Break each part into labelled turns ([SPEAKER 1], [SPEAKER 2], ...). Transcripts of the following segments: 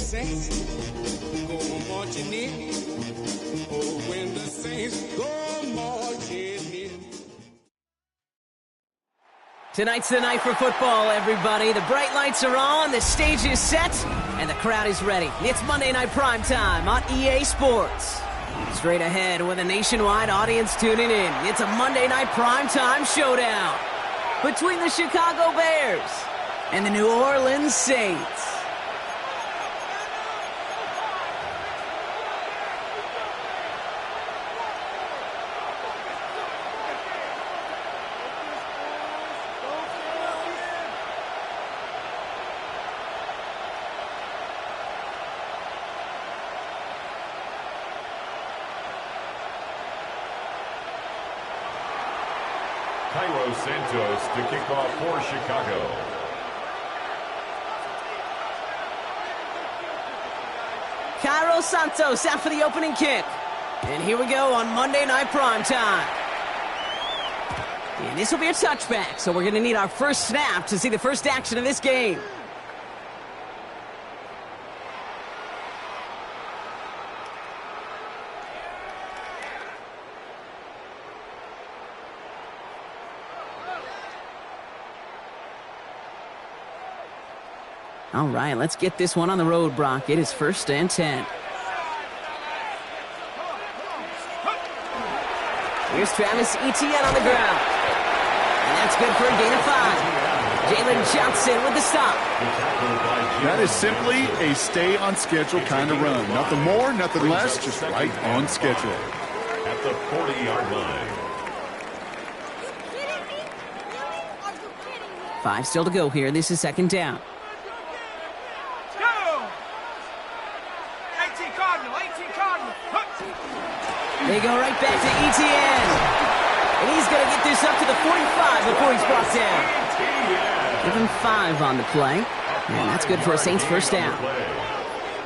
[SPEAKER 1] saints go marching in. Oh, when the saints go marching in.
[SPEAKER 2] Tonight's the night for football, everybody. The bright lights are on, the stage is set, and the crowd is ready. It's Monday Night Primetime on EA Sports. Straight ahead with a nationwide audience tuning in. It's a Monday Night Primetime showdown between the Chicago Bears and the New Orleans Saints.
[SPEAKER 3] Cairo Santos to kick off for Chicago.
[SPEAKER 2] Cairo Santos out for the opening kick. And here we go on Monday Night Primetime. And this will be a touchback, so we're going to need our first snap to see the first action of this game. All right, let's get this one on the road, Brock. It is 1st and 10. Here's Travis Etienne on the ground. And that's good for a gain of 5. Jalen Johnson with the stop.
[SPEAKER 4] That is simply a stay-on-schedule kind of run. Nothing more, nothing less, just right on schedule.
[SPEAKER 3] At the 40-yard line.
[SPEAKER 2] 5 still to go here. This is 2nd down. They go right back to Etienne. And he's going to get this up to the 45 before he's brought down. Give him 5 on the play. And that's good for a Saints first down.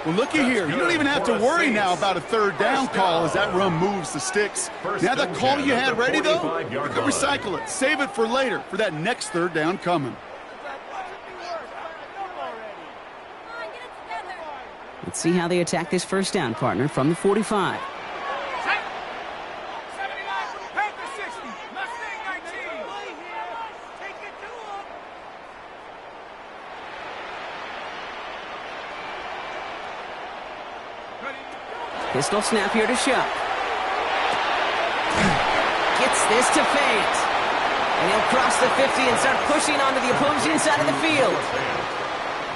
[SPEAKER 4] Well, looky here. You don't even have to worry now about a 3rd down call as that run moves the sticks. Now that call you had ready, though, you can recycle it. Save it for later, for that next 3rd down coming.
[SPEAKER 2] Let's see how they attack this first down, partner, from the 45. Pistol snap here to Shuck. Gets this to Fate. And he'll cross the 50 and start pushing onto the opposing side of the field.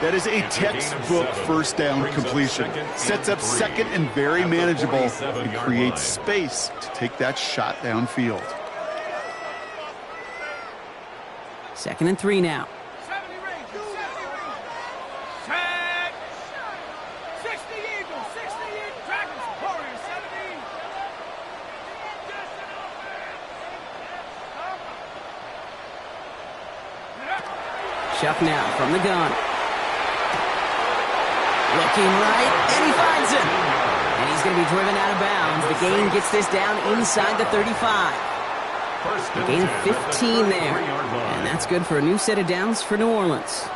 [SPEAKER 4] That is a textbook first down completion. Sets up 2nd and very manageable and creates space to take that shot downfield.
[SPEAKER 2] 2nd and 3 now. Shuck now from the gun. Looking right, and he finds him. And he's going to be driven out of bounds. The gain gets this down inside the 35. A gain of 15 there. And that's good for a new set of downs for New Orleans.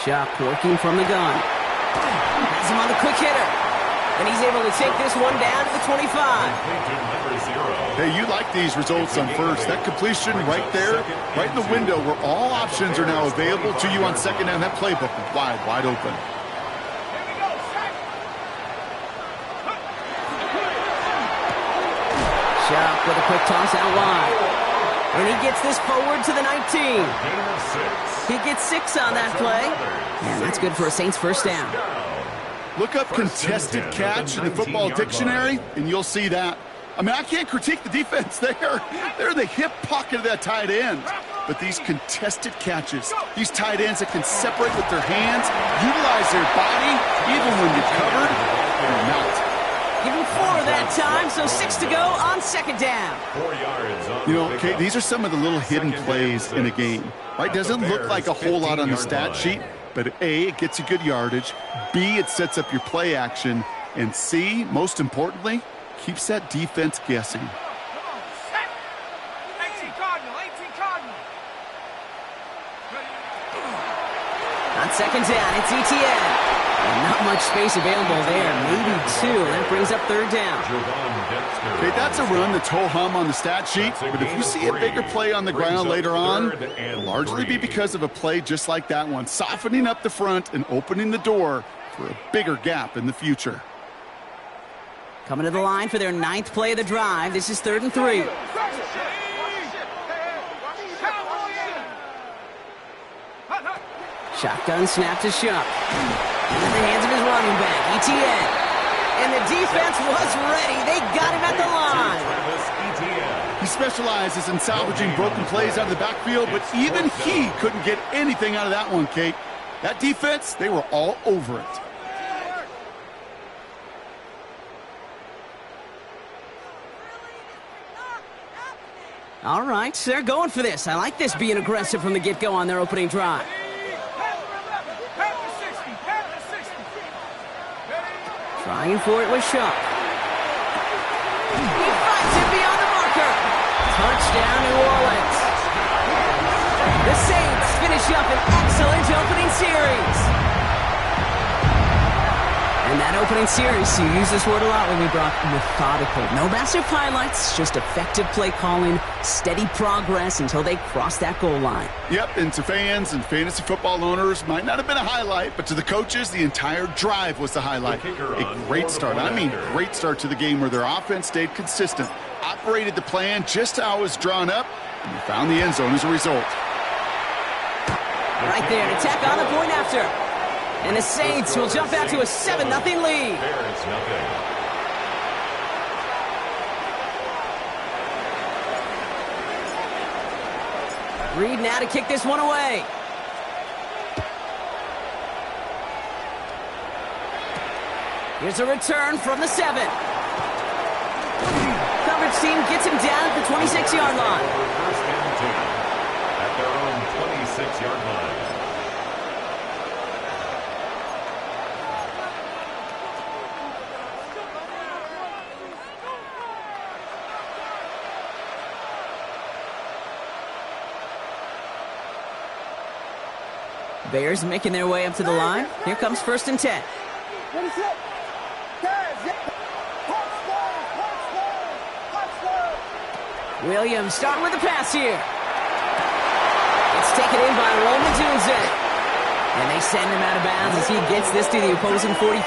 [SPEAKER 2] Shuck working from the gun. Has him on the quick hitter. And he's able to take this one down to the 25.
[SPEAKER 4] Hey, you like these results on first. That completion right there, right in the window where all options are now available to you on 2nd down. That playbook is wide open.
[SPEAKER 2] Shuck with a quick toss out wide. And he gets this forward to the 19. He gets 6 on that play. And that's good for a Saints first down.
[SPEAKER 4] Look up contested catch in the football dictionary, and you'll see that. I mean, I can't critique the defense there. They're in the hip pocket of that tight end. But these contested catches, these tight ends that can separate with their hands, utilize their body, even when you're covered, they're not.
[SPEAKER 2] Give him 4 that time, so 6 to go on 2nd down.
[SPEAKER 3] 4 yards.
[SPEAKER 4] You know, okay, these are some of the little hidden plays in a game, right? Doesn't look like a whole lot on the stat sheet, but A, it gets you good yardage, B, it sets up your play action, and C, most importantly, keeps that defense guessing.
[SPEAKER 5] 18 Cardinal, 18 Cardinal.
[SPEAKER 2] second down. It's Etienne. And not much space available there. Maybe 2. That brings up third down.
[SPEAKER 4] Okay, that's a run that's ho-hum on the stat sheet, but if you see a bigger play on the ground later on, it'll largely be because of a play just like that one, softening up the front and opening the door for a bigger gap in the future.
[SPEAKER 2] Coming to the line for their 9th play of the drive. This is 3rd and 3. Shotgun snap to Shuck. In the hands of his running back, Etienne. And the defense was ready. They got him at the line.
[SPEAKER 4] He specializes in salvaging broken plays out of the backfield, but even he couldn't get anything out of that one, Kate. That defense, they were all over it.
[SPEAKER 2] All right, they're going for this. I like this being aggressive from the get-go on their opening drive. Trying for it with Shuck. He finds it beyond the marker. Touchdown, New Orleans. The Saints finish up an excellent opening series. And that opening series, you use this word a lot when we brought methodical. No massive highlights, just effective play calling, steady progress until they cross that goal line.
[SPEAKER 4] Yep, and to fans and fantasy football owners, might not have been a highlight, but to the coaches, the entire drive was the highlight. A great start. I mean, great start to the game where their offense stayed consistent, operated the plan just how it was drawn up, and they found the end zone as a result.
[SPEAKER 2] Right there, an attack on the point after. And the Saints will jump out to a 7-0 lead. Reed now to kick this one away. Here's a return from the 7. Coverage team gets him down at the 26-yard line.
[SPEAKER 3] First and 10 at their own 26-yard line.
[SPEAKER 2] Bears making their way up to the line. Here comes 1st and 10. Williams starting with the pass here. It's taken in by Rome Odunze. And they send him out of bounds as he gets this to the opposing 45.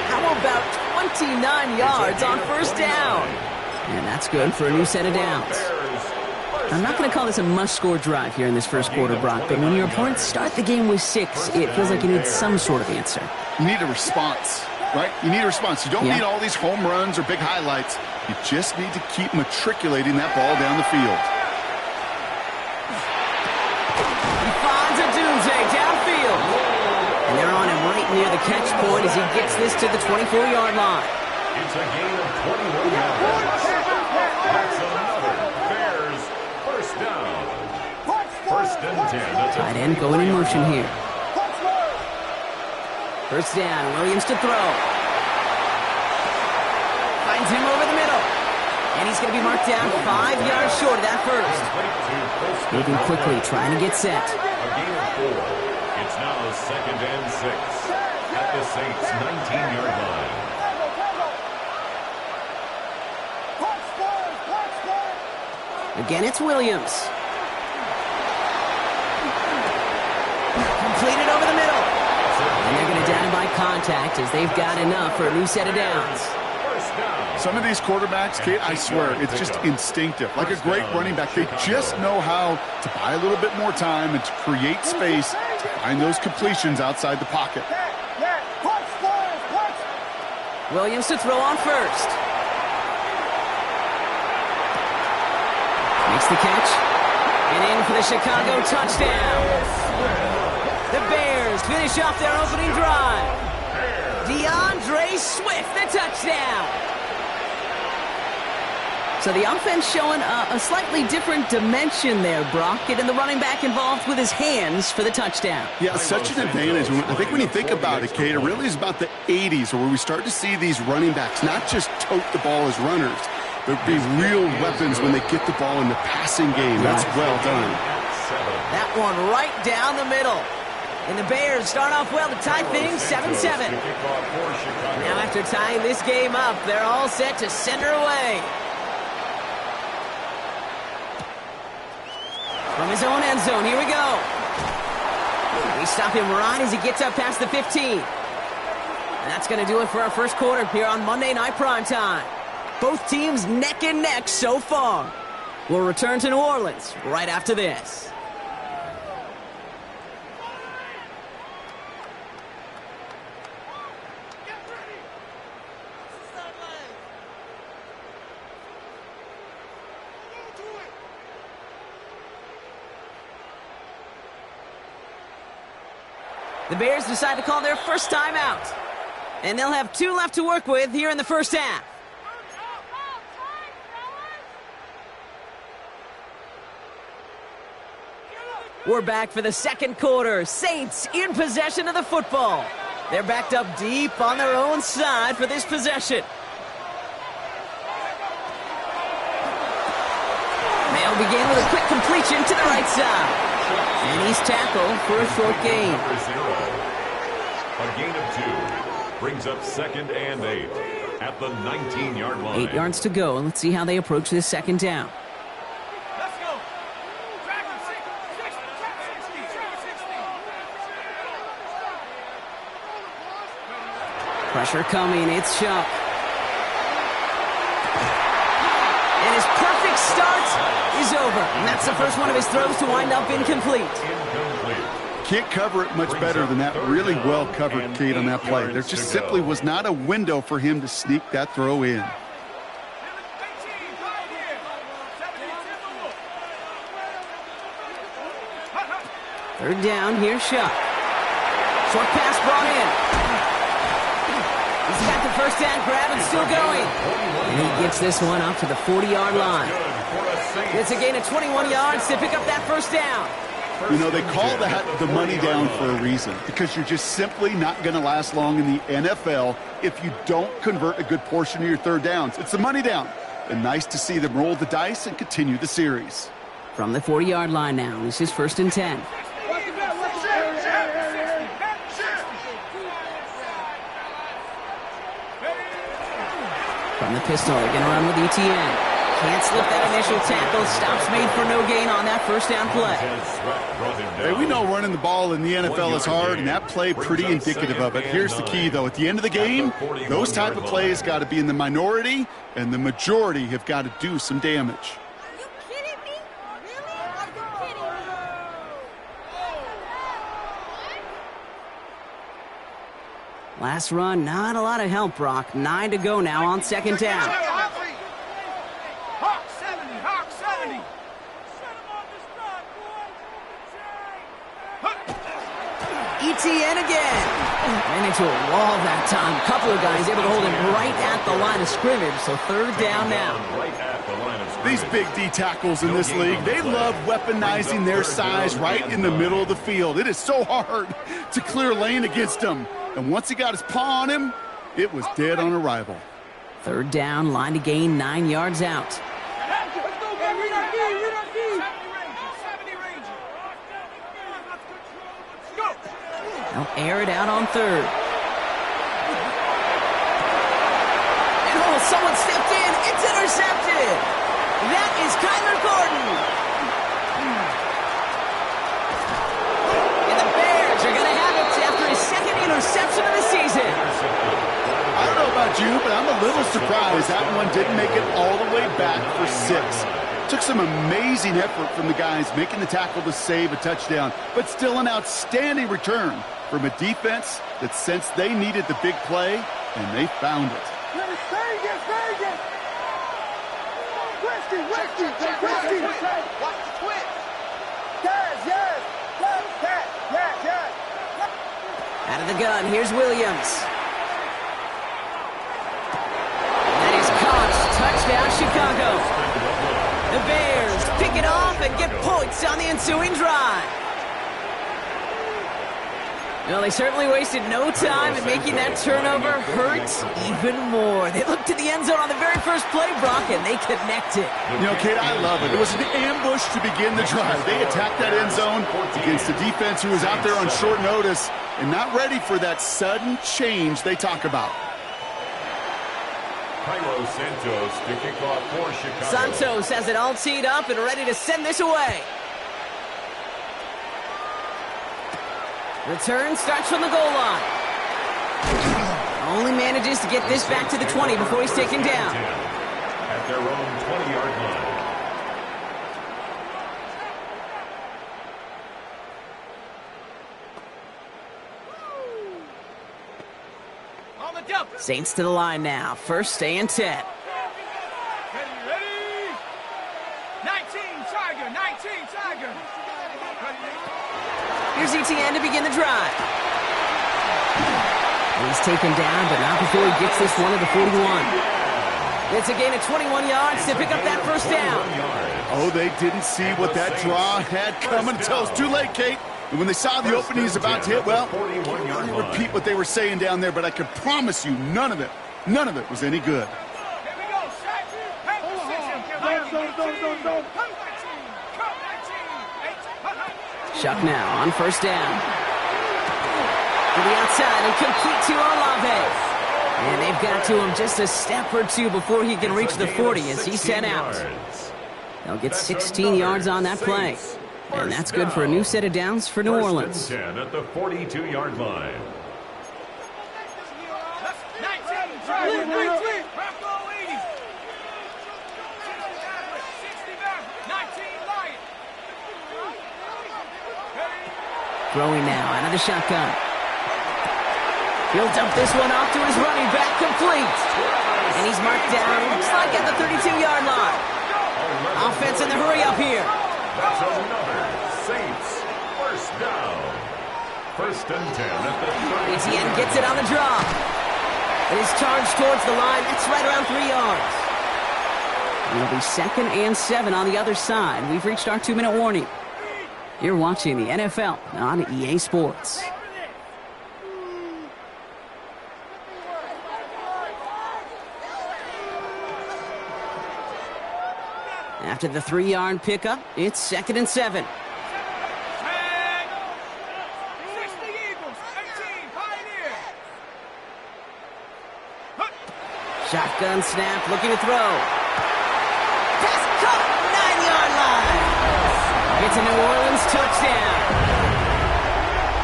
[SPEAKER 2] How about 29 yards on 1st down? And that's good for a new set of downs. I'm not going to call this a must-score drive here in this first quarter, Brock, but when your opponents start the game with 6, it feels like you need some sort of answer.
[SPEAKER 4] You need a response, right? You need a response. You don't need all these home runs or big highlights. You just need to keep matriculating that ball down the field.
[SPEAKER 2] He finds Odunze downfield. And they're on him right near the catch point as he gets this to the 24-yard line.
[SPEAKER 3] It's a gain of 21 yards. That's another Bears first down. 1st and 10.
[SPEAKER 2] Tight end going in motion here. 1st down, Williams to throw. Finds him over the middle. And he's going to be marked down 5 yards short of that first. Moving quickly, trying to get set.
[SPEAKER 3] A gain of 4. It's now 2nd and 6 at the Saints' 19-yard line.
[SPEAKER 2] Again, it's Williams. Completed over the middle. And they're going to down by contact as they've got enough for a new set of downs.
[SPEAKER 4] Some of these quarterbacks, Kate, I swear, it's just instinctive. Like a great running back, they just know how to buy a little bit more time and to create space to find those completions outside the pocket.
[SPEAKER 2] Williams to throw on 1st. Makes the catch. And in for the Chicago touchdown. The Bears finish off their opening drive. DeAndre Swift, the touchdown. So the offense showing a slightly different dimension there, Brock. Getting the running back involved with his hands for the touchdown.
[SPEAKER 4] Yeah, such an advantage. I think when you think about it, Kate, it really is about the 80s where we start to see these running backs not just tote the ball as runners, but be real weapons when they get the ball in the passing game. That's well done.
[SPEAKER 2] That one right down the middle. And the Bears start off well to tie things 7-7. Now after tying this game up, they're all set to send her away. From his own end zone, here we go. We stop him right as he gets up past the 15. And that's going to do it for our first quarter here on Monday Night Primetime. Both teams neck and neck so far. We'll return to New Orleans right after this. The Bears decide to call their first timeout. And they'll have 2 left to work with here in the first half. We're back for the second quarter. Saints in possession of the football. They're backed up deep on their own side for this possession. They'll begin with a quick completion to the right side. And he's tackled for a short gain.
[SPEAKER 3] A gain of 2 brings up 2nd and 8 at the 19-yard line.
[SPEAKER 2] 8 yards to go. Let's see how they approach this second down.
[SPEAKER 5] Let's go.
[SPEAKER 2] Pressure coming. It's Chuck. And his perfect start is over. And that's the first one of his throws to wind up incomplete.
[SPEAKER 4] Can't cover it much better than that really well-covered Cade on that play. There just simply was not a window for him to sneak that throw in.
[SPEAKER 2] Third down, here's Shuck. Short pass brought in. He's got the first down grab and still going. And he gets this one up to the 40-yard line. It's a gain of 21 yards to pick up that first down.
[SPEAKER 4] You know, they call that the money down for a reason, because you're just simply not going to last long in the NFL if you don't convert a good portion of your third downs. It's the money down. And nice to see them roll the dice and continue the series.
[SPEAKER 2] From the 40-yard line now, this is 1st and 10. From the pistol, they're going to run with Etienne. Can't slip that initial tackle. Stops made for no gain on that first down play.
[SPEAKER 4] Hey, we know running the ball in the NFL is hard, and that play pretty indicative of it. Here's the key, though. At the end of the game, those type of plays got to be in the minority, and the majority have got to do some damage.
[SPEAKER 6] Are you kidding me? Really? Are you kidding me?
[SPEAKER 2] Last run, not a lot of help, Brock. 9 to go now on second down.
[SPEAKER 5] Hawk 70.
[SPEAKER 2] Etienne again. Ran into a wall that time. A couple of guys able to hold him right at the line of scrimmage. So third down now.
[SPEAKER 4] These big D tackles in this league, they love weaponizing their size right in the middle of the field. It is so hard to clear lane against them. And once he got his paw on him, it was dead on arrival.
[SPEAKER 2] Third down, line to gain 9 yards out. They'll air it out on third. And someone stepped in. It's intercepted. That is Kyler Gordon. And the Bears are going to have it after his second interception of the season.
[SPEAKER 4] I don't know about you, but I'm a little surprised that one didn't make it all the way back for 6. Took some amazing effort from the guys making the tackle to save a touchdown, but still an outstanding return from a defense that sensed they needed the big play, and they found it.
[SPEAKER 2] Out of the gun, here's Williams. That is caught. Touchdown, Chicago. The Bears pick it off and get points on the ensuing drive. Well, they certainly wasted no time in making that turnover hurt even more. They looked to the end zone on the very first play, Brock, and they connected.
[SPEAKER 4] You know, Kate, I love it. It was an ambush to begin the drive. They attacked that end zone against a defense who was out there on short notice and not ready for that sudden change they talk about.
[SPEAKER 3] Cairo Santos to kick off for Chicago.
[SPEAKER 2] Santos has it all teed up and ready to send this away. Return starts from the goal line. Only manages to get this back to the 20 before he's taken down.
[SPEAKER 3] At their own 20-yard line.
[SPEAKER 5] On the jump.
[SPEAKER 2] Saints to the line now. First and 10.
[SPEAKER 5] Ready? 19 Tiger, 19 Tiger.
[SPEAKER 2] Here's ETN to begin the drive. He's taken down, but not before he gets this one to the 41. It's a gain of 21 yards to pick up that first down.
[SPEAKER 4] Oh, they didn't see what that draw had coming until it was too late, Kate. And when they saw the opening he's about to hit, well, let me repeat what they were saying down there, but I can promise you none of it was any good.
[SPEAKER 5] Here we go, Shaq. Have position. Don't.
[SPEAKER 2] Shuck now on first down. To the outside and complete to Olave. And they've got to him just a step or two before he can reach the 40 as he's sent out. They'll get 16 yards on that play. And that's good for a new set of downs for New Orleans.
[SPEAKER 3] 10 at the 42-yard line.
[SPEAKER 5] 19 Tiger, 19. Bronco 80. 60 back, 19 Lion.
[SPEAKER 2] Throwing now out of the shotgun. He'll dump this one off to his running back, complete. And he's marked down, looks like at the 32-yard line. Offense in the hurry up here.
[SPEAKER 3] That's another Saints first down. First and 10 at the 32.
[SPEAKER 2] ETN gets it on the draw. It is charged towards the line. That's right around 3 yards. It'll be 2nd and 7 on the other side. We've reached our 2-minute warning. You're watching the NFL on EA Sports. After the 3-yard pickup, it's 2nd and 7.
[SPEAKER 5] 60 Eagles, 18 Pioneer.
[SPEAKER 2] Shotgun snap, looking to throw. Pass caught, 9-yard line. It's a New Orleans touchdown.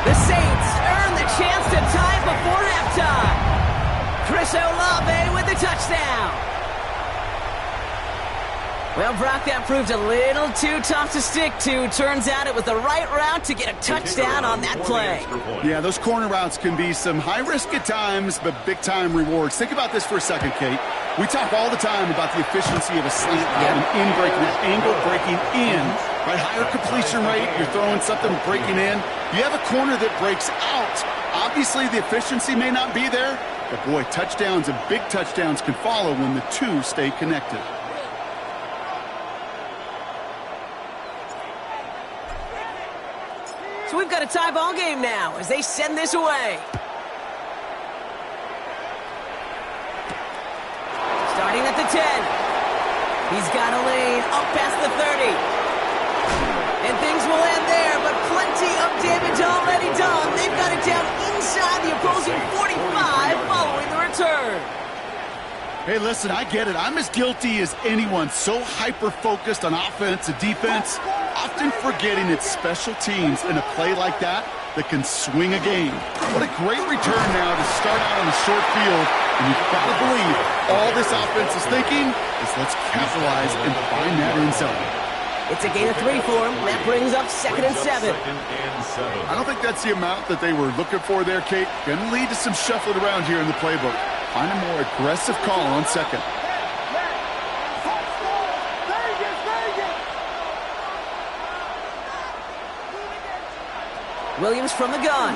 [SPEAKER 2] The Saints earn the chance to tie it before halftime. Chris Olave with the touchdown. Well, Brock, that proved a little too tough to stick to. Turns out it was the right route to get a touchdown on that play.
[SPEAKER 4] Yeah, those corner routes can be some high risk at times, but big-time rewards. Think about this for a second, Kate. We talk all the time about the efficiency of a slant route and in breaking, that angle breaking in, right? Higher completion rate, you're throwing something breaking in. You have a corner that breaks out. Obviously, the efficiency may not be there, but boy, touchdowns and big touchdowns can follow when the two stay connected.
[SPEAKER 2] So we've got a tie ball game now as they send this away. Starting at the 10. He's got a lane up past the 30. And things will end there, but plenty of damage already done. They've got it down inside the opposing 45 following the return.
[SPEAKER 4] Hey, listen, I get it. I'm as guilty as anyone. So hyper-focused on offense and defense, often forgetting it's special teams in a play like that that can swing a game. What a great return now to start out on the short field. And you've got to believe all this offense is thinking is let's capitalize and find that end zone.
[SPEAKER 2] It's a gain of 3 for him. That brings up 2nd and 7.
[SPEAKER 4] I don't think that's the amount that they were looking for there, Kate. Going to lead to some shuffling around here in the playbook. Find a more aggressive call on 2nd.
[SPEAKER 2] Williams from the gun.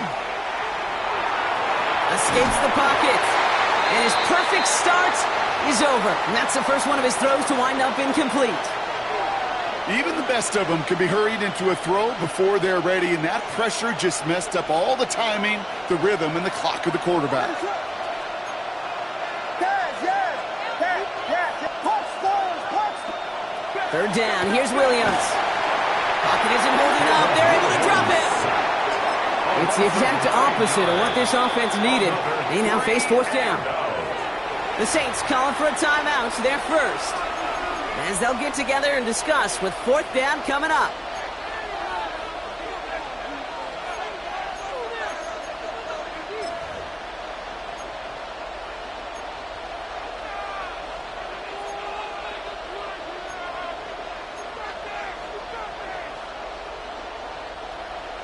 [SPEAKER 2] Escapes the pocket. And his perfect start is over. And that's the first one of his throws to wind up incomplete.
[SPEAKER 4] Even the best of them can be hurried into a throw before they're ready, and that pressure just messed up all the timing, the rhythm, and the clock of the quarterback.
[SPEAKER 2] Third down. Here's Williams. Pocket isn't holding up. They're able to drop it. It's the exact opposite of what this offense needed. They now face fourth down. The Saints calling for a timeout. They're first, as they'll get together and discuss with fourth down coming up.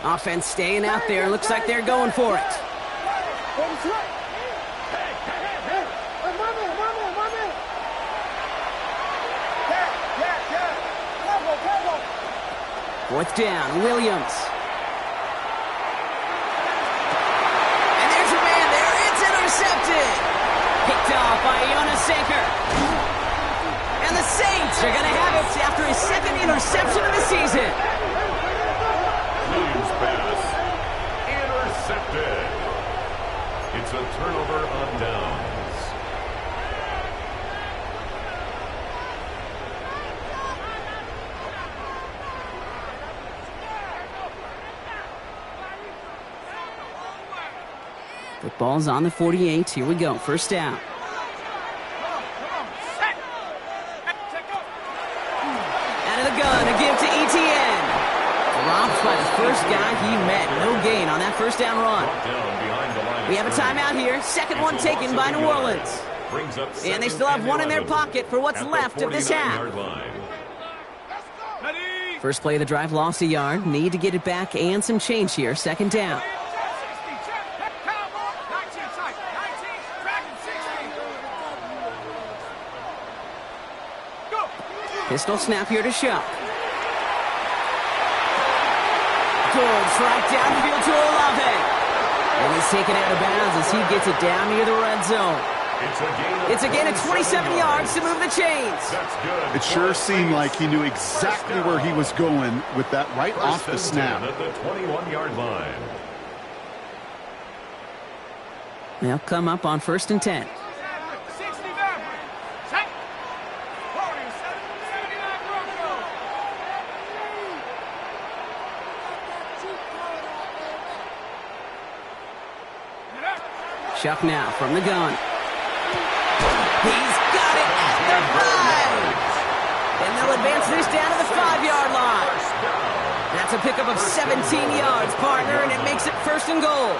[SPEAKER 2] Offense staying out there. Looks like they're going for it. Fourth down, Williams. And there's a man there. It's intercepted. Picked off by Jonas Sanker. And the Saints are going to have it after his second interception of the season.
[SPEAKER 3] Williams pass intercepted. It's a turnover on downs.
[SPEAKER 2] Football's on the 48. Here we go. First down. Out of the gun, a give to Etienne. Dropped by the first guy he met. No gain on that first down run. We have a timeout here. Second one taken by New Orleans. And they still have one in their pocket for what's left of this half. First play of the drive lost a yard. Need to get it back and some change here. Second down. Pistol snap here to Shuck. Goals right downfield to Olave. And he's taken out of bounds as he gets it down near the red zone. It's a gain of 27 yards to move the chains.
[SPEAKER 4] It sure seemed like he knew exactly where he was going with that right off the snap.
[SPEAKER 3] At the 21-yard line.
[SPEAKER 2] They'll come up on 1st and 10. Shuck now from the gun. He's got it at the 5. And they'll advance this down to the 5-yard line. That's a pickup of 17 yards, partner, and it makes it 1st and goal.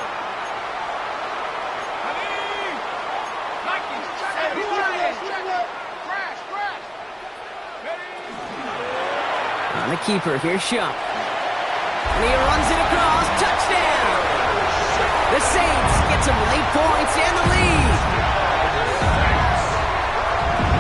[SPEAKER 2] On the keeper, here's Shuck. And he runs it across. Touchdown! The Saints get some late points and the lead.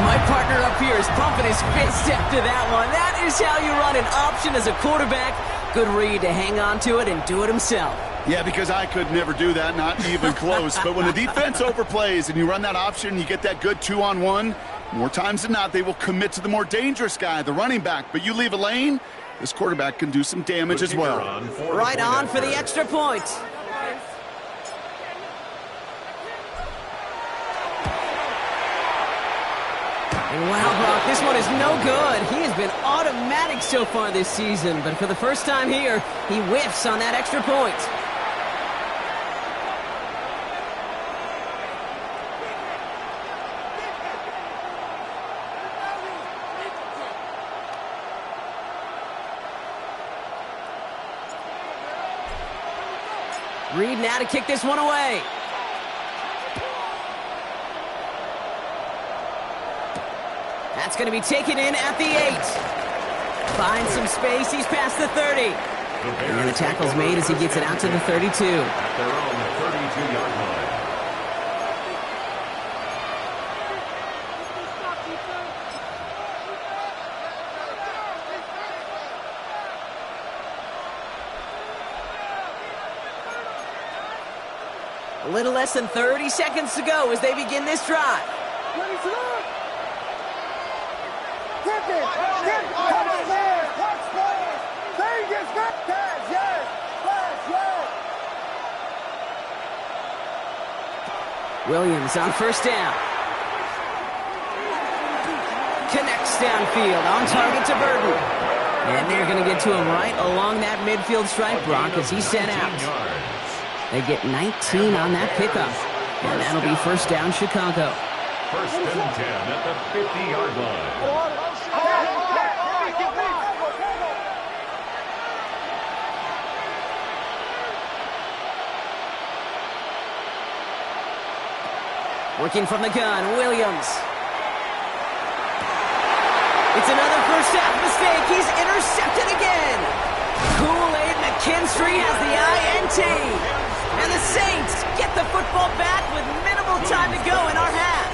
[SPEAKER 2] My partner up here is pumping his fist after that one. That is how you run an option as a quarterback. Good read to hang on to it and do it himself.
[SPEAKER 4] Yeah, because I could never do that, not even close. But when the defense overplays and you run that option, you get that good 2-on-1, more times than not, they will commit to the more dangerous guy, the running back. But you leave a lane, this quarterback can do some damage as well.
[SPEAKER 2] Right on for the extra point. And wow, Brock, this one is no good. He has been automatic so far this season, but for the first time here, he whiffs on that extra point. Reed now to kick this one away. That's going to be taken in at the 8. Finds some space. He's past the 30. And the tackle's made as he gets it out to the 32.
[SPEAKER 3] At their own 32-yard line.
[SPEAKER 2] A little less than 30 seconds to go as they begin this drive. Williams on first down. Connects downfield, on target to Burton. And they're going to get to him right along that midfield stripe, Brock, as he's sent out. They get 19 on that pickup. And that'll be first down, Chicago.
[SPEAKER 3] First and 10 at the 50-yard line.
[SPEAKER 2] Working from the gun, Williams. It's another first half mistake. He's intercepted again. Kool-Aid McKinstry has the INT. And the Saints get the football back with minimal time to go in our half.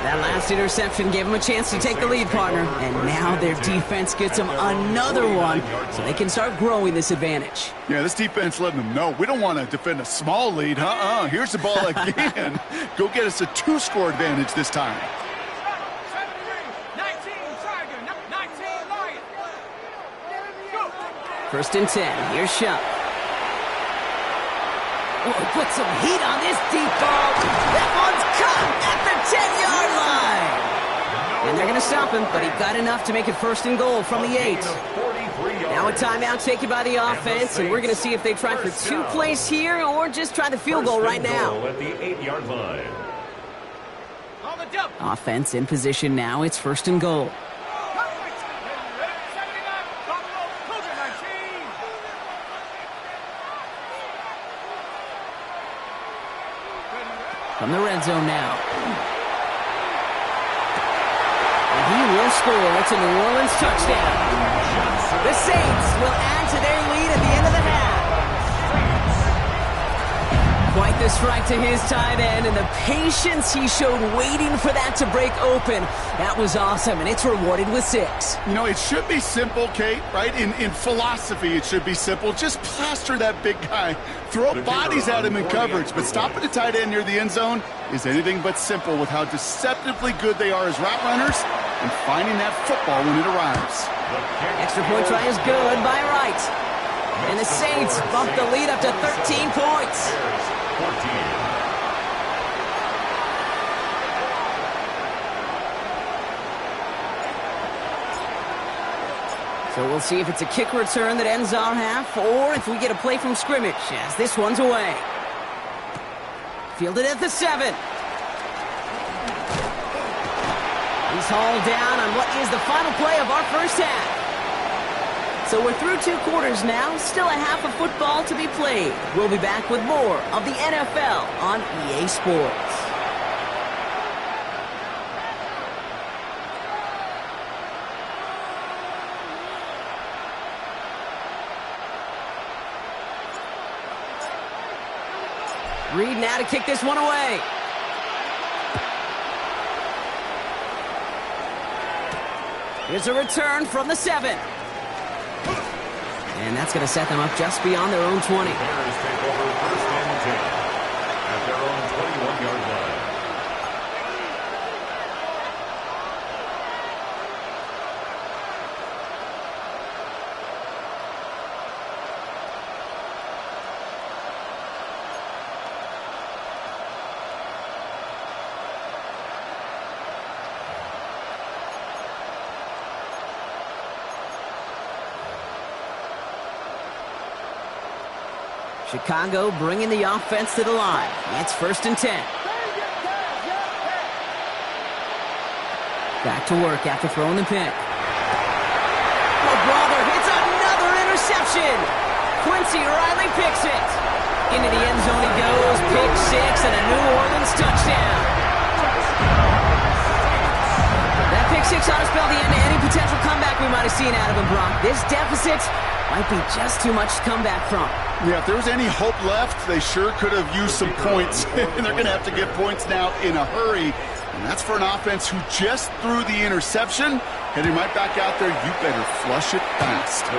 [SPEAKER 2] That last interception gave them a chance to take the lead, partner. And now their defense gets them another one so they can start growing this advantage.
[SPEAKER 4] Yeah, this defense letting them know we don't want to defend a small lead. Here's the ball again. Go get us a 2-score advantage this time.
[SPEAKER 5] 19 Tiger, 19 Lion.
[SPEAKER 2] First and 10. Here's Shuck. Oh, put some heat on this deep ball. That one's caught at the 10-yard line. And they're going to stop him, but he got enough to make it first and goal from the 8. Now a timeout taken by the offense, and we're going to see if they try for 2 plays here or just try the field goal right now.
[SPEAKER 3] At the 8-yard line.
[SPEAKER 2] Offense in position now. It's first and goal. From the red zone now. And he will score. It's a New Orleans touchdown. The Saints will add to their lead at the end of the half. Quite the strike to his tight end, and the patience he showed waiting for that to break open. That was awesome, and it's rewarded with 6.
[SPEAKER 4] You know, it should be simple, Kate, right? In philosophy, it should be simple. Just plaster that big guy. Throw bodies at him in coverage, but stopping a tight end near the end zone is anything but simple with how deceptively good they are as route runners and finding that football when it arrives.
[SPEAKER 2] Extra point try is good by Wright. And the Saints bump the lead up to 13 points.
[SPEAKER 3] 14.
[SPEAKER 2] So we'll see if it's a kick return that ends our half, or if we get a play from scrimmage, as this one's away. Fielded at the 7. He's hauled down on what is the final play of our first half. So we're through 2 quarters now, still a half of football to be played. We'll be back with more of the NFL on EA Sports. Reed now to kick this one away. Here's a return from the 7. And that's going to set them up just beyond their own 20.
[SPEAKER 3] Bears take over first and 10 at their own 21-yard line.
[SPEAKER 2] Chicago bringing the offense to the line. It's first and 10. Back to work after throwing the pick. Oh, brother, hits another interception. Quincy Riley picks it. Into the end zone he goes. Pick 6 and a New Orleans touchdown. That pick 6 ought to spell the end to any potential comeback we might have seen out of him, Brock. This deficit might be just too much to come back from.
[SPEAKER 4] Yeah, if there was any hope left, they sure could have used some points. And they're going to have to get points now in a hurry. And that's for an offense who just threw the interception. Heading right back out there, you better flush it fast.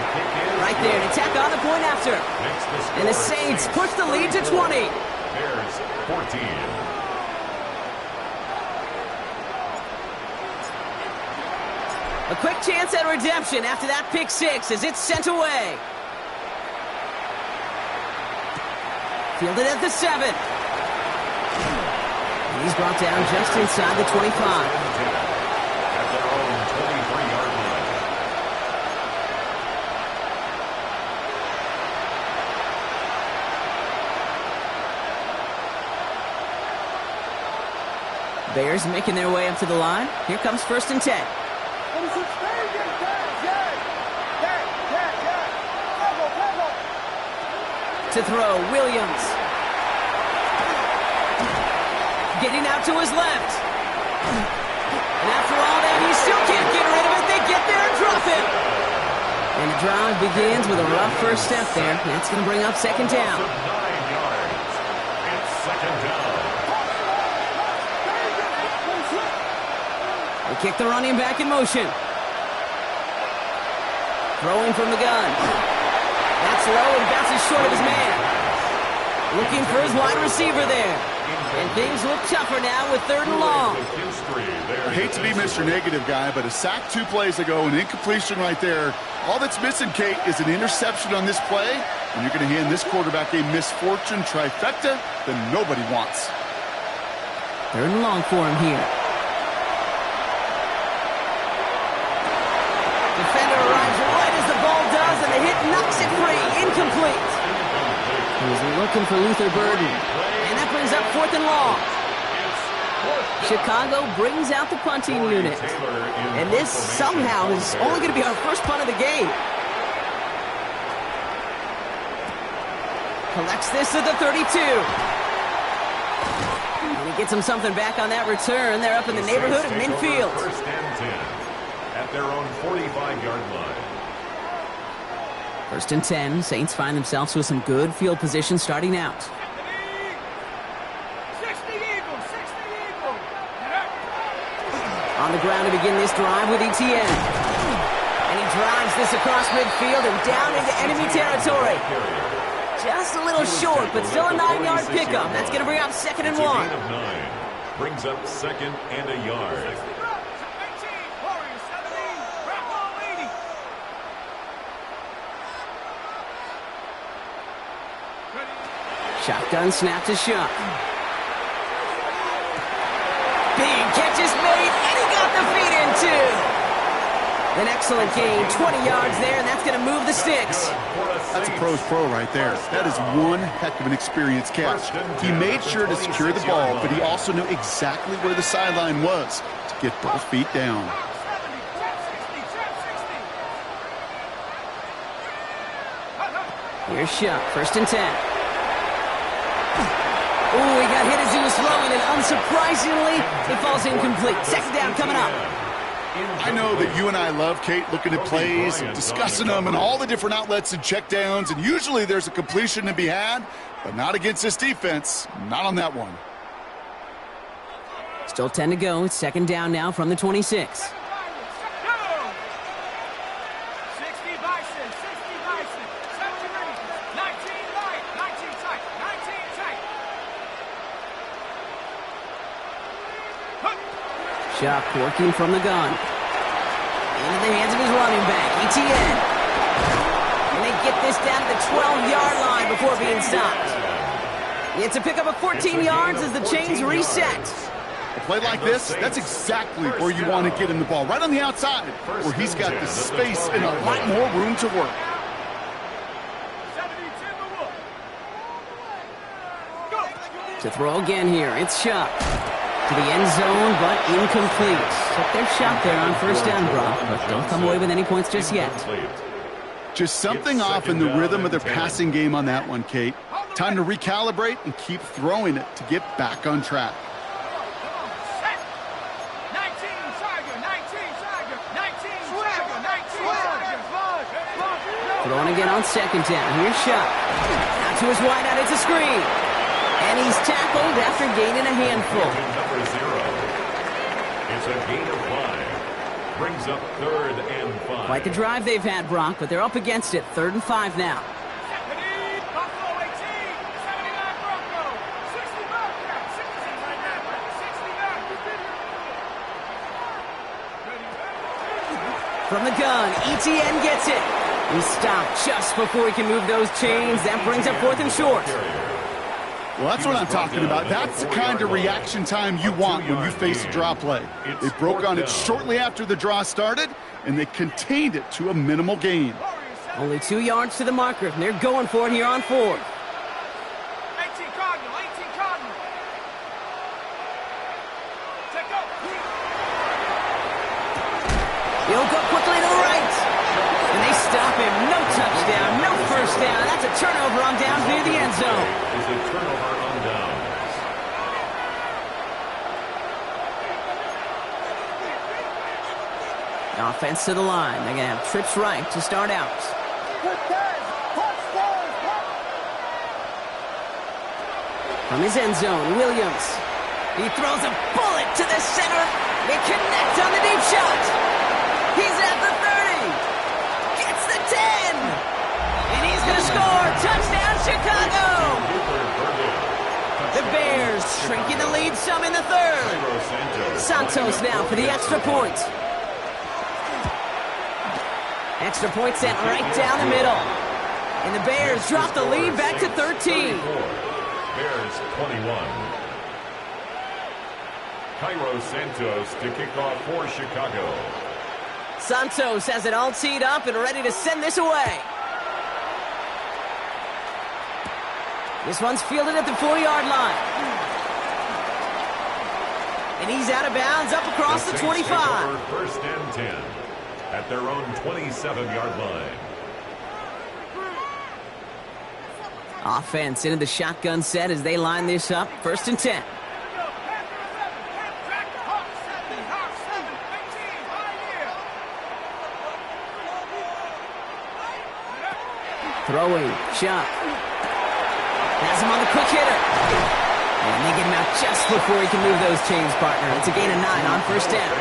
[SPEAKER 2] Right there to tack on the point after. And the Saints push the lead to 20.
[SPEAKER 3] Bears 14.
[SPEAKER 2] A quick chance at redemption after that pick 6 as it's sent away. Fielded at the 7. He's brought down just inside the 25.
[SPEAKER 3] At their own 23-yard line.
[SPEAKER 2] Bears making their way up to the line. Here comes 1st and 10. To throw, Williams. Getting out to his left. And after all that, he still can't get rid of it. They get there and drop it. And the drive begins with a rough first step there. That's going to bring up 2nd down.
[SPEAKER 3] 9 yards. It's 2nd down.
[SPEAKER 2] They kick the running back in motion. Throwing from the gun. That's low and bounces short of his man. Looking for his wide receiver there. And things look tougher now with 3rd and long.
[SPEAKER 4] I hate to be Mr. Negative guy, but a sack 2 plays ago, an incompletion right there. All that's missing, Kate, is an interception on this play. And you're going to hand this quarterback a misfortune trifecta that nobody wants.
[SPEAKER 2] 3rd and long for him here. Defender arrives right as the ball does, and the hit knocks it free. Incomplete. He's looking for Luther Burden. And that brings up 4th and long. Chicago brings out the punting unit. And this somehow is only going to be our first punt of the game. Collects this at the 32. And he gets him something back on that return. They're up in the neighborhood of midfield.
[SPEAKER 3] 1st and 10 at their own 45-yard line.
[SPEAKER 2] 1st and 10. Saints find themselves with some good field position starting out.
[SPEAKER 5] 60 Eagles, 60 Eagles.
[SPEAKER 2] On the ground to begin this drive with Etienne. And he drives this across midfield and down into enemy territory. Just a little short, but still a 9-yard pickup. That's going to bring up 2nd and 1.
[SPEAKER 3] It's a gain of 9. Brings up 2nd and a yard.
[SPEAKER 2] Shotgun snap to Shuck. Big catch is made, and he got the feet in too. An excellent gain, 20 yards there, and that's going to move the sticks.
[SPEAKER 4] That's a pro's pro right there. That is one heck of an experienced catch. He made sure to secure the ball, but he also knew exactly where the sideline was to get both feet down.
[SPEAKER 2] Here's Shuck, 1st and 10. Ooh, he got hit as he was throwing, and unsurprisingly, it falls incomplete. 2nd down coming up.
[SPEAKER 4] I know that you and I love, Kate, looking at plays, and discussing them, and all the different outlets and checkdowns, and usually there's a completion to be had, but not against this defense. Not on that one.
[SPEAKER 2] Still 10 to go. It's 2nd down now from the 26. Shuck working from the gun. Into the hands of his running back, Etienne. And they get this down to the 12-yard line before being stopped. It's a pickup of 14 yards as the chains reset.
[SPEAKER 4] A play like this, that's exactly where you want to get him the ball. Right on the outside, where he's got the space and a lot more room to work.
[SPEAKER 2] To throw again here, it's Shuck. To the end zone, but incomplete. Took their shot there on 1st down, Brock, but don't come away with any points just yet.
[SPEAKER 4] Just something off in the rhythm of their passing game on that one, Kate. Time to recalibrate and keep throwing it to get back on track.
[SPEAKER 2] Throwing again on 2nd down. Here's Shuck. Out to his wideout, it's a screen. And he's tackled after gaining a handful.
[SPEAKER 3] Number 0. It's a gain of 5. Brings up 3rd and 5.
[SPEAKER 2] Quite the drive they've had, Brock, but they're up against it. 3rd and 5 now. From the gun, Etienne gets it. He's stopped just before he can move those chains. That brings up 4th and short.
[SPEAKER 4] Well, that's what I'm talking about. That's the kind of reaction time you want when you face a draw play. They broke on it shortly after the draw started, and they contained it to a minimal gain.
[SPEAKER 2] Only 2 yards to the marker, and they're going for it here on 4th.
[SPEAKER 5] 18 Cardinal, 18 Cardinal. Take go.
[SPEAKER 2] He'll go quickly to the right. And they stop him. No touchdown, no first down. That's a turnover on downs near the end zone.
[SPEAKER 3] Is a turnover on downs.
[SPEAKER 2] Offense to the line. They're going to have trips right to start out. From his end zone, Williams. He throws a bullet to the center. They connect on the deep shot. He's at the 30. Gets the 10. And he's going to score. Touchdown, Chicago. The Bears shrinking the lead some in the 3rd. Santos now for the extra point. Extra point sent right down the middle. And the Bears drop the lead back to 13.
[SPEAKER 3] Bears 21. Cairo Santos to kick off for Chicago.
[SPEAKER 2] Santos has it all teed up and ready to send this away. This one's fielded at the 4-yard line. And he's out of bounds up across the 25.
[SPEAKER 3] First and 10 at their own 27-yard line.
[SPEAKER 2] Offense into the shotgun set as they line this up. 1st and 10. Throwing, Chuck. Has him on the quick hitter. And they get him out just before he can move those chains, partner. It's a gain of 9 on 1st down.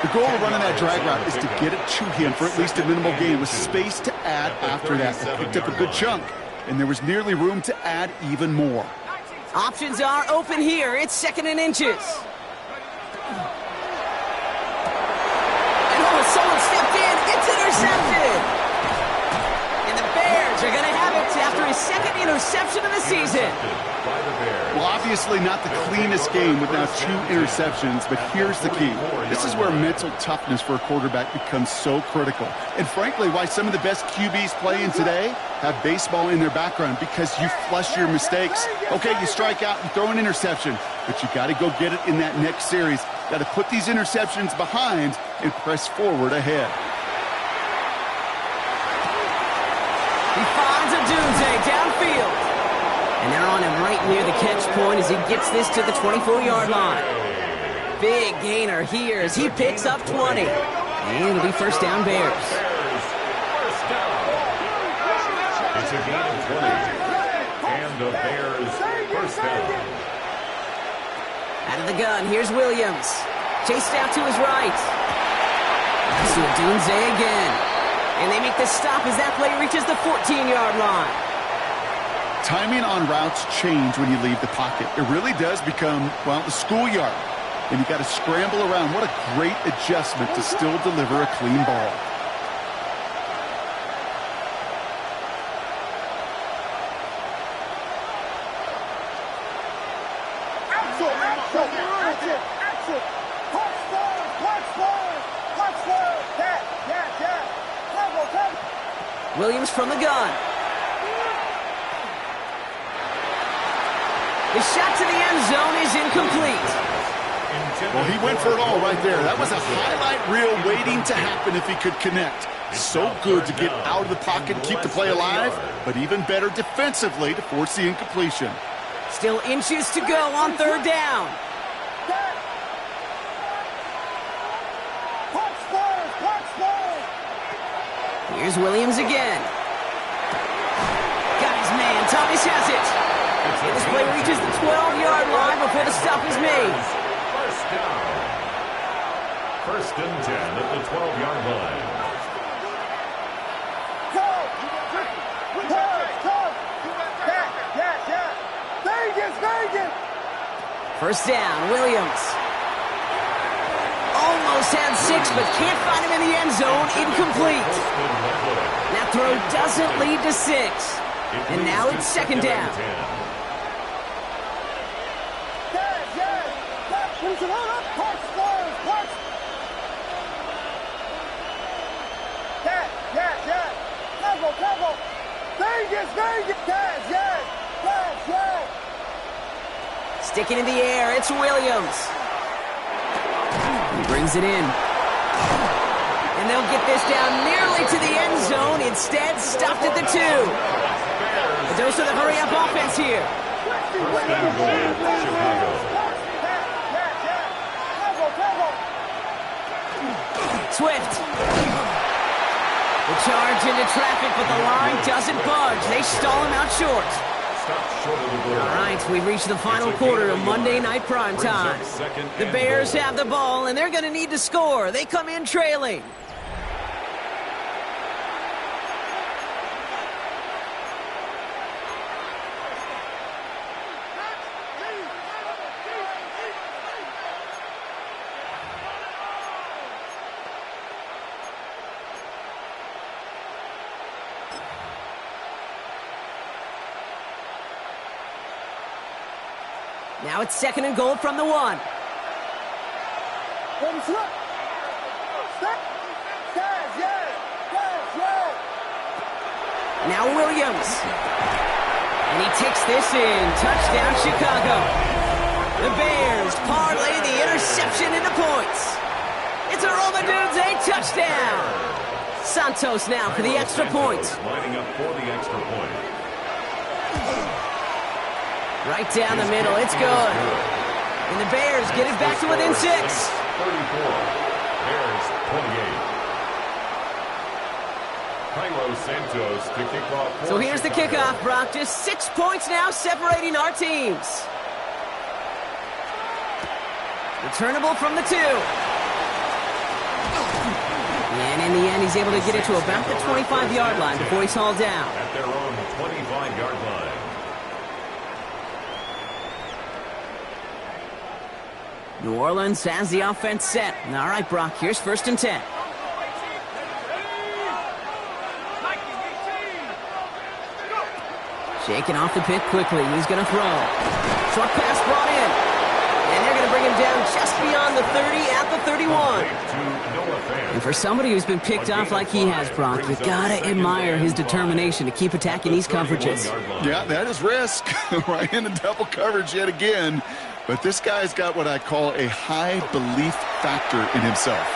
[SPEAKER 4] The goal of running that drag route is to get it to him for at least a minimal gain with space to add after that. They picked up a good chunk, and there was nearly room to add even more.
[SPEAKER 2] Options are open here. It's 2nd and inches. And someone stepped in. It's intercepted. And the Bears are going to have it after his 2nd interception of the season.
[SPEAKER 4] Well, obviously not the cleanest game with now 2 interceptions, but here's the key. This is where mental toughness for a quarterback becomes so critical. And frankly, why some of the best QBs playing today have baseball in their background, because you flush your mistakes. Okay, you strike out and throw an interception, but you got to go get it in that next series. Got to put these interceptions behind and press forward ahead.
[SPEAKER 2] He finds Odunze downfield. And they're on him right near the catch point as he gets this to the 24-yard line. Big gainer here as he picks up 20. And it'll be 1st down Bears.
[SPEAKER 3] First down. It's a gain of 20. And the Bears 1st down.
[SPEAKER 2] Out of the gun, here's Williams. Chased out to his right. To Odunze again. And they make the stop as that play reaches the 14-yard line.
[SPEAKER 4] Timing on routes change when you leave the pocket. It really does become, well, the schoolyard. And you got to scramble around. What a great adjustment to still deliver a clean ball.
[SPEAKER 2] Williams from the gun. The shot to the end zone is incomplete.
[SPEAKER 4] Well, he went for it all right there. That was a highlight reel waiting to happen if he could connect. So good to get out of the pocket and keep the play alive, but even better defensively to force the incompletion.
[SPEAKER 2] Still inches to go on 3rd down. Here's Williams again. Got his man. Thomas has it. And this play reaches the 12-yard line before the stop is made.
[SPEAKER 3] 1st down. 1st and 10 at the 12-yard line.
[SPEAKER 2] First down, Williams. Almost had 6, but can't find him in the end zone. Incomplete. That throw doesn't lead to 6. And now it's 2nd down. Sticking in the air, it's Williams. He brings it in. And they'll get this down nearly to the end zone. Instead, stopped at the 2. A dose of the hurry-up offense here. Swift. The charge into traffic, but the line doesn't budge. They stall him out short. All right, we've reached the final quarter of Monday Night Primetime. The Bears have the ball, and they're going to need to score. They come in trailing. Now it's 2nd and goal from the 1. Now Williams. And he takes this in. Touchdown, Chicago. The Bears parlay the interception into points. It's a Romadudes, a touchdown. Santos now for the extra point.
[SPEAKER 3] Lining up for the extra point.
[SPEAKER 2] Right down the middle, it's good. And the Bears get it back to within 6.
[SPEAKER 3] 34. Bears 28. Cairo Santos to kick off.
[SPEAKER 2] So here's the kickoff, Brock. Just 6 points now separating our teams. Returnable from the 2. And in the end, he's able to get it to about the 25-yard line before he's hauled down.
[SPEAKER 3] At their own 25-yard line.
[SPEAKER 2] New Orleans has the offense set. All right, Brock, here's 1st and 10. Shaking off the pick quickly. He's going to throw. Short pass brought in. And they're going to bring him down just beyond the 30 at the 31. And for somebody who's been picked off like he has, Brock, you got to admire his determination to keep attacking these coverages.
[SPEAKER 4] Yeah, that is risk. Right into double coverage yet again. But this guy's got what I call a high belief factor in himself.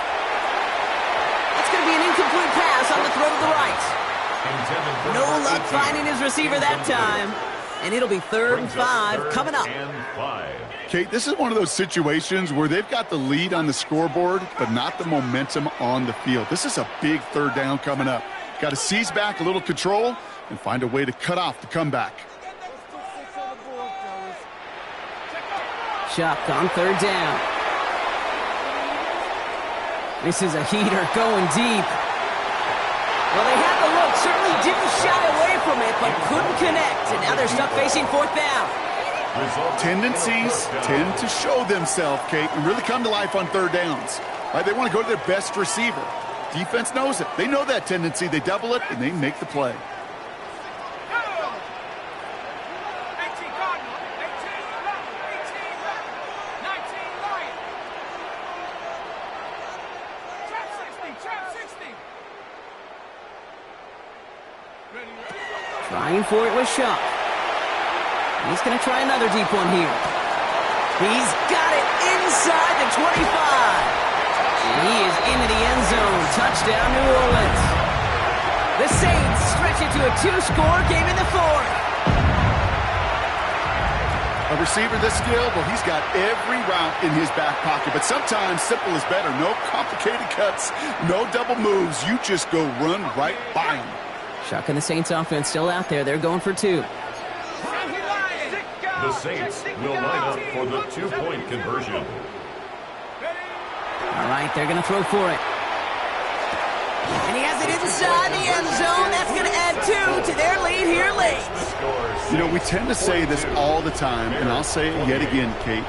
[SPEAKER 2] That's going to be an incomplete pass on the throw to the right. No luck finding his receiver that time. And it'll be 3rd and 5 coming up.
[SPEAKER 4] Kate, this is one of those situations where they've got the lead on the scoreboard, but not the momentum on the field. This is a big 3rd down coming up. Got to seize back a little control and find a way to cut off the comeback.
[SPEAKER 2] Chuck on 3rd down. This is a heater going deep. Well, they had the look, certainly didn't shy away from it, but couldn't connect. And now they're stuck facing 4th down.
[SPEAKER 4] Tendencies tend to show themselves, Kate, and really come to life on 3rd downs. Right? They want to go to their best receiver. Defense knows it. They know that tendency. They double it, and they make the play.
[SPEAKER 2] Trying for it with Shuck. He's going to try another deep one here. He's got it inside the 25. And he is into the end zone. Touchdown, New Orleans. The Saints stretch it to a 2-score game in the 4th.
[SPEAKER 4] A receiver this skilled, well, he's got every route in his back pocket. But sometimes simple is better. No complicated cuts, no double moves. You just go run right by him.
[SPEAKER 2] Shuck and the Saints offense still out there. They're going for 2.
[SPEAKER 3] The Saints will line up for the 2-point conversion.
[SPEAKER 2] All right, they're going to throw for it. And he has it inside the end zone. That's going to add 2 to their lead here late.
[SPEAKER 4] You know, we tend to say this all the time, and I'll say it yet again, Kate.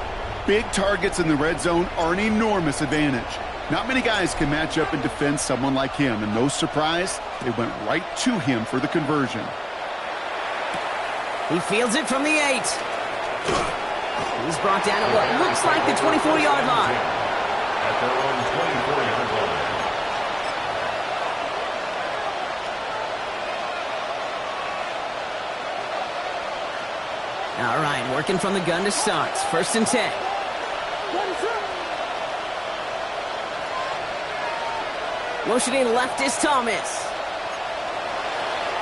[SPEAKER 4] Big targets in the red zone are an enormous advantage. Not many guys can match up and defend someone like him, and no surprise, they went right to him for the conversion.
[SPEAKER 2] He fields it from the 8. He's brought down at what looks like the 24-yard line.
[SPEAKER 3] At their own 24-yard line.
[SPEAKER 2] All right, working from the gun to start. 1st and 10. Motioning left is Thomas.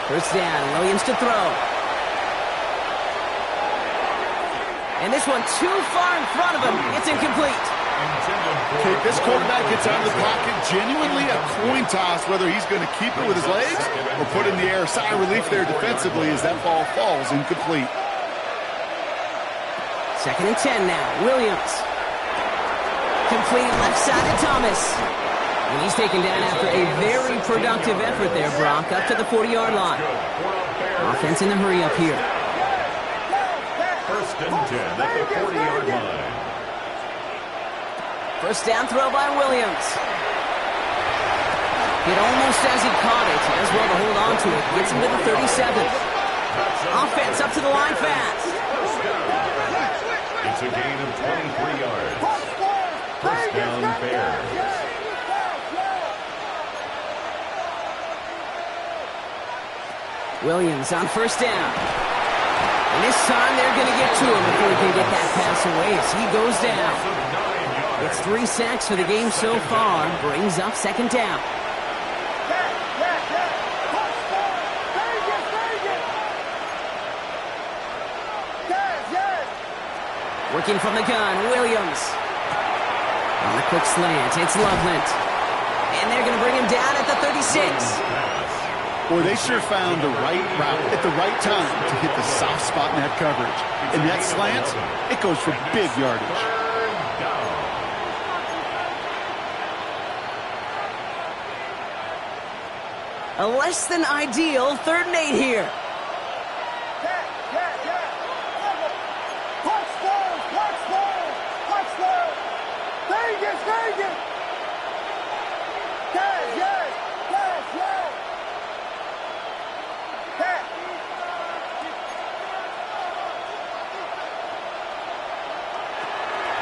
[SPEAKER 2] 1st down, Williams to throw. And this one too far in front of him. It's incomplete.
[SPEAKER 4] Okay, this quarterback gets out of the pocket, genuinely a coin toss whether he's going to keep it with his legs or put it in the air. Sigh of relief there defensively as that ball falls incomplete.
[SPEAKER 2] 2nd and 10 now. Williams. Complete left side to Thomas. And he's taken down after a very productive effort there, Brock, up to the 40-yard line. Offense in the hurry up here.
[SPEAKER 3] 1st and 10 at the 40-yard line.
[SPEAKER 2] 1st down throw by Williams. Hit almost as he caught it. He does well to hold on to it. Gets him to the 37. Offense up to the line fast.
[SPEAKER 3] It's a gain of 23 yards. 1st down, Bears.
[SPEAKER 2] Williams on 1st down. And this time they're going to get to him before he can get that pass away as he goes down. It's 3 sacks for the game so far. Brings up 2nd down. Working from the gun, Williams. On the quick slant, it's Loveland. And they're going to bring him down at the 36.
[SPEAKER 4] Boy, they sure found the right route at the right time to hit the soft spot in that coverage. And that slant, it goes for big yardage.
[SPEAKER 2] A less than ideal 3rd and 8 here.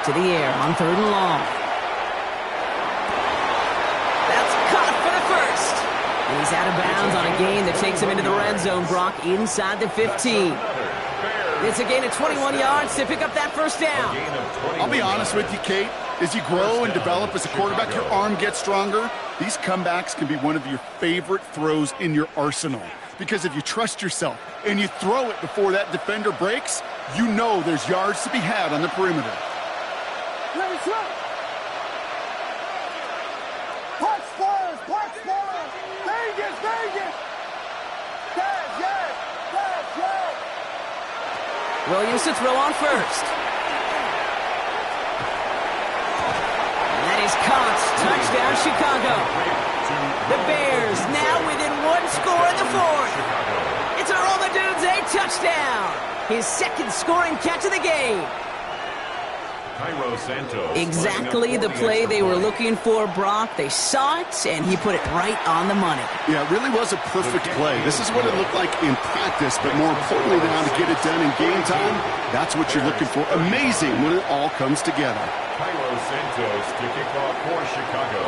[SPEAKER 2] To the air on 3rd and long. That's caught for the 1st. And he's out of bounds on a gain that takes him into the red zone, Brock, inside the 15. It's a gain of 21 yards to pick up that 1st down.
[SPEAKER 4] I'll be honest with you, Kate. As you grow and develop as a quarterback, your arm gets stronger. These comebacks can be one of your favorite throws in your arsenal. Because if you trust yourself and you throw it before that defender breaks, you know there's yards to be had on the perimeter.
[SPEAKER 2] Williams to throw on 1st. And that is caught. Touchdown, Chicago. The Bears now within 1 score in the 4th. It's a Romadunze touchdown. His 2nd scoring catch of the game.
[SPEAKER 3] Cairo Santos.
[SPEAKER 2] Exactly the play they were looking for, Brock. They saw it, and he put it right on the money.
[SPEAKER 4] Yeah, it really was a perfect play. This is what it looked like in practice, but more importantly now to get it done in game time, that's what you're looking for. Amazing when it all comes together.
[SPEAKER 3] Cairo Santos to kick off for Chicago.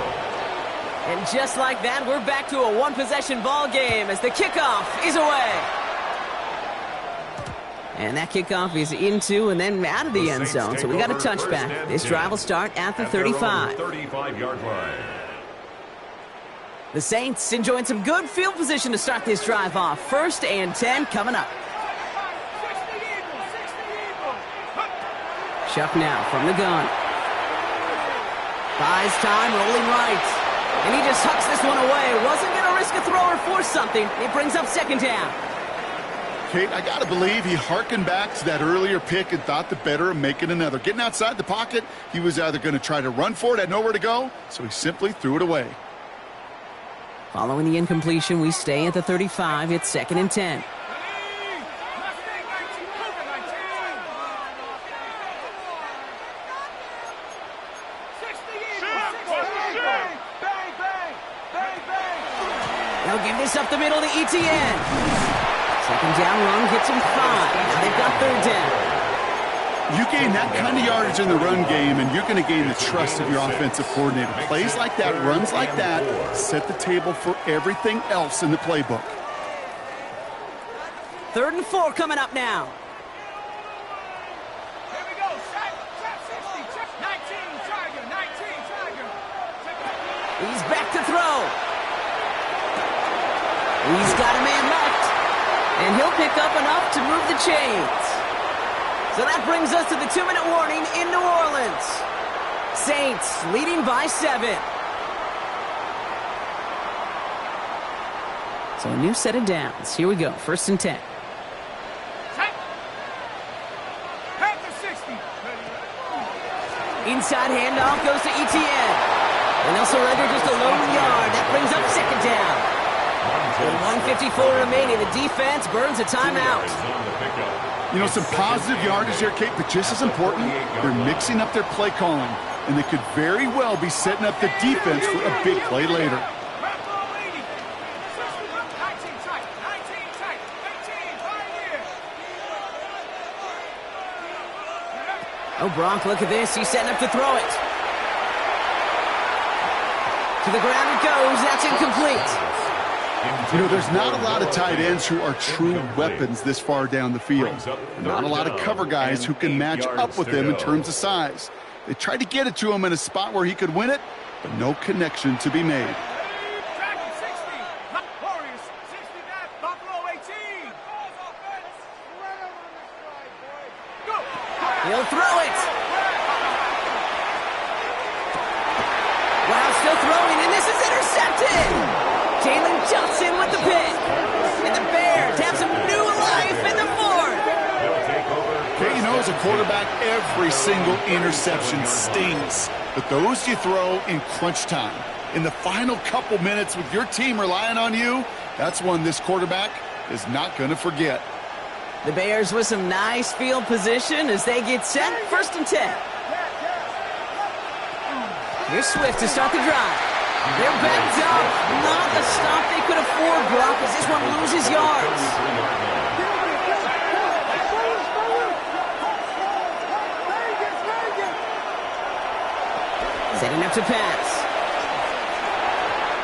[SPEAKER 2] And just like that, we're back to a one-possession ball game as the kickoff is away. And that kickoff is into and then out of the end zone. So we got a touchback. This drive will start at the 35.
[SPEAKER 3] 35-yard line.
[SPEAKER 2] The Saints enjoying some good field position to start this drive off. 1st and 10 coming up. Shuck now from the gun. Buys time, rolling right. And he just hucks this one away. Wasn't going to risk a throw or force something. It brings up 2nd down.
[SPEAKER 4] Kate, I got to believe he hearkened back to that earlier pick and thought the better of making another. Getting outside the pocket, he was either going to try to run for it, had nowhere to go, so he simply threw it away.
[SPEAKER 2] Following the incompletion, we stay at the 35. It's 2nd and 10. They'll give this up the middle to ETN. 2nd down run gets him 5. Now they've got 3rd down.
[SPEAKER 4] You gain that kind of yardage in the run game, and you're going to gain the trust of your offensive coordinator. Plays like that, runs like that, set the table for everything else in the playbook.
[SPEAKER 2] 3rd and 4 coming up now.
[SPEAKER 5] Here we go. Trap 60. 19, Tiger. 19, Tiger.
[SPEAKER 2] He's back to throw. He's got a man left, and he'll pick up enough to move the chains. So that brings us to the 2-minute warning in New Orleans. Saints leading by 7. So a new set of downs. Here we go, 1st and 10. Inside handoff goes to Etienne. And they'll surrender just a lone yard. That brings up 2nd down. With 1:54 remaining, the defense burns a timeout.
[SPEAKER 4] You know, some positive yardage there, Kate, but just as important, they're mixing up their play calling, and they could very well be setting up the defense for a big play later.
[SPEAKER 2] Oh, Bronk, look at this. He's setting up to throw it. To the ground it goes. That's incomplete.
[SPEAKER 4] You know, there's not a lot of tight ends who are true weapons this far down the field. And not a lot of cover guys who can match up with them in terms of size. They tried to get it to him in a spot where he could win it, but no connection to be made.
[SPEAKER 2] He'll throw it. Wow, still throwing, and this is intercepted. Jalen Johnson with the pick. And the Bears have some new life in the 4th.
[SPEAKER 4] Okay, you know, as a quarterback, every single interception stings. But those you throw in crunch time. In the final couple minutes with your team relying on you, that's one this quarterback is not going to forget.
[SPEAKER 2] The Bears with some nice field position as they get set. 1st and 10. Here's Swift to start the drive. They're backed up. Not the stop they could afford, Brock, as this one loses yards. Setting up to pass.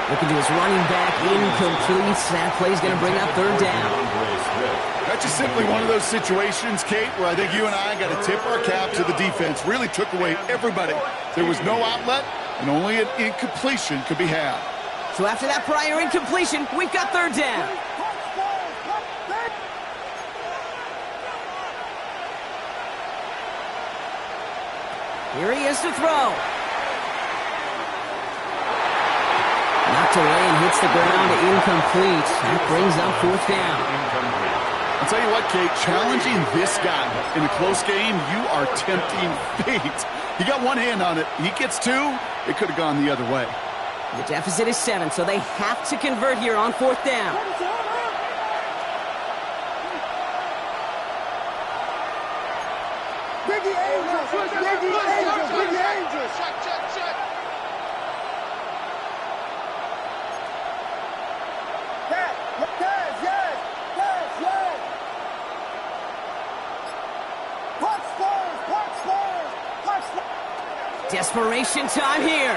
[SPEAKER 2] Looking to his running back, incomplete. That play's going to bring up 3rd down.
[SPEAKER 4] That's just simply one of those situations, Kate, where I think you and I got to tip our cap to the defense. Really took away everybody. There was no outlet, and only an incompletion could be had.
[SPEAKER 2] So after that prior incompletion, we've got 3rd down. Here he is to throw. Knocked away and hits the ground, incomplete. That brings up 4th down.
[SPEAKER 4] I'll tell you what, Kate, challenging this guy in a close game, you are tempting fate. He got one hand on it. He gets 2. It could have gone the other way.
[SPEAKER 2] The deficit is 7, so they have to convert here on 4th down.
[SPEAKER 5] Biggie Angels! Biggie Angels! Biggie Angels! Check, check, check! Yes! Yes! Yes! Yes! Yes! Punch Spurs! Punch Spurs! Punch Spurs!
[SPEAKER 2] Desperation time here.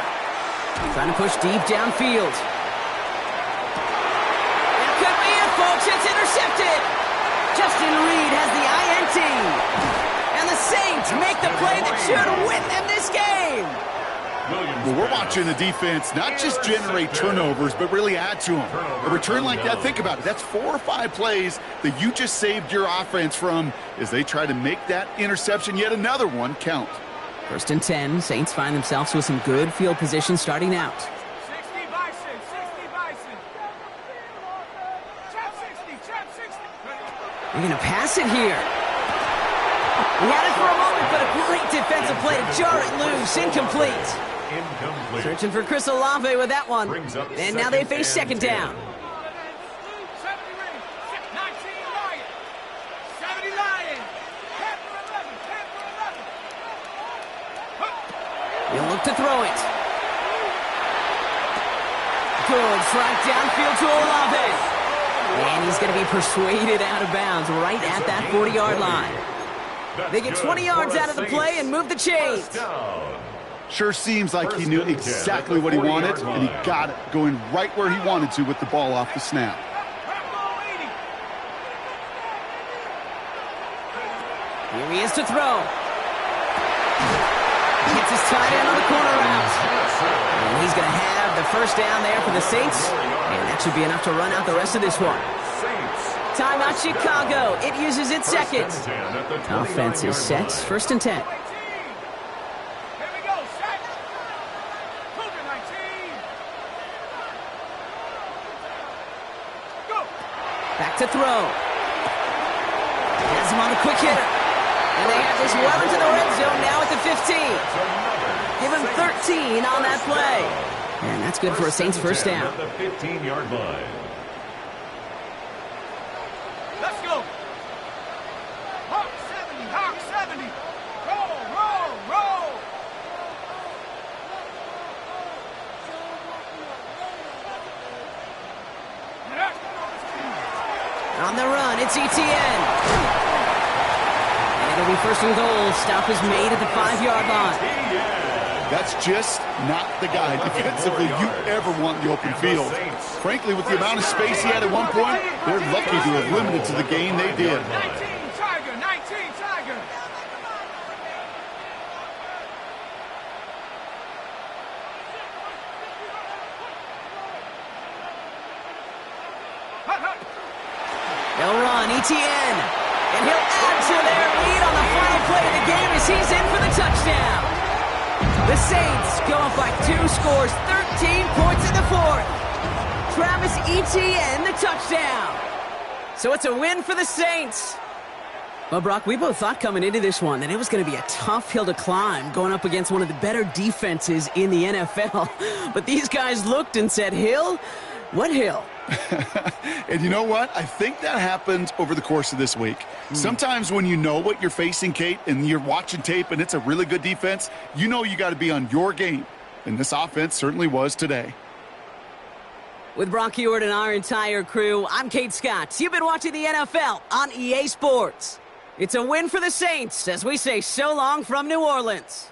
[SPEAKER 2] Trying to push deep downfield. That could be it, folks. It's intercepted. Justin Reed has the INT. And the Saints make the play that should win them this game.
[SPEAKER 4] Well, we're watching the defense not just generate turnovers, but really add to them. A return like that, think about it. That's 4 or 5 plays that you just saved your offense from as they try to make that interception, yet another one, count.
[SPEAKER 2] 1st and 10. Saints find themselves with some good field position starting out.
[SPEAKER 5] 60 Bison! 60 Bison! Trap 60! Trap 60!
[SPEAKER 2] They're going to pass it here. He had it for a moment, but a great defensive play to jar it loose. Incomplete. Searching for Chris Olave with that one. And now they face 2nd down.
[SPEAKER 5] 70 Ring! 19 Lion! 70 Lion! 10 for 11! 10 for 11!
[SPEAKER 2] He'll look to throw it. Good strike downfield to Olave. And he's going to be persuaded out of bounds right at that 40-yard line. They get 20 yards out of the play and move the chains.
[SPEAKER 4] Sure seems like he knew exactly what he wanted, and he got it, going right where he wanted to with the ball off the snap.
[SPEAKER 2] Here he is to throw. Gets his tight end on the corner route. And he's going to have the first down there for the Saints, and that should be enough to run out the rest of this one. Timeout Chicago. It uses its second. Offense is set. First and 10. Back to throw. Has him on the quick hitter. And they have this well into the red zone now at the 15. Give him 13 on that play. And that's good for a Saints first down.
[SPEAKER 3] At the 15-yard line.
[SPEAKER 5] Let's go. Hawk 70, Hawk 70. Roll, roll, roll.
[SPEAKER 2] On the run, it's ETN. And it'll be first and goal. Stop is made at the 5-yard line.
[SPEAKER 4] That's just not the guy defensively you ever want in the open field. Frankly, with the amount of space he had at one point, they're lucky to have limited to the gain they did.
[SPEAKER 5] 19 Tiger, 19 Tiger.
[SPEAKER 2] They'll run, ETN. And he'll add to their lead on the final play of the game as he's in for the touchdown. The Saints go up by 2 scores, 13 points in the fourth. Travis Etienne, the touchdown. So it's a win for the Saints. Well, Brock, we both thought coming into this one that it was going to be a tough hill to climb going up against one of the better defenses in the NFL. But these guys looked and said, Hill? What hill?
[SPEAKER 4] And you know what? I think that happened over the course of this week. Sometimes when you know what you're facing, Kate, and you're watching tape and it's a really good defense, you know you got to be on your game. And this offense certainly was today.
[SPEAKER 2] With Brock Huard and our entire crew, I'm Kate Scott. You've been watching the NFL on EA Sports. It's a win for the Saints as we say so long from New Orleans.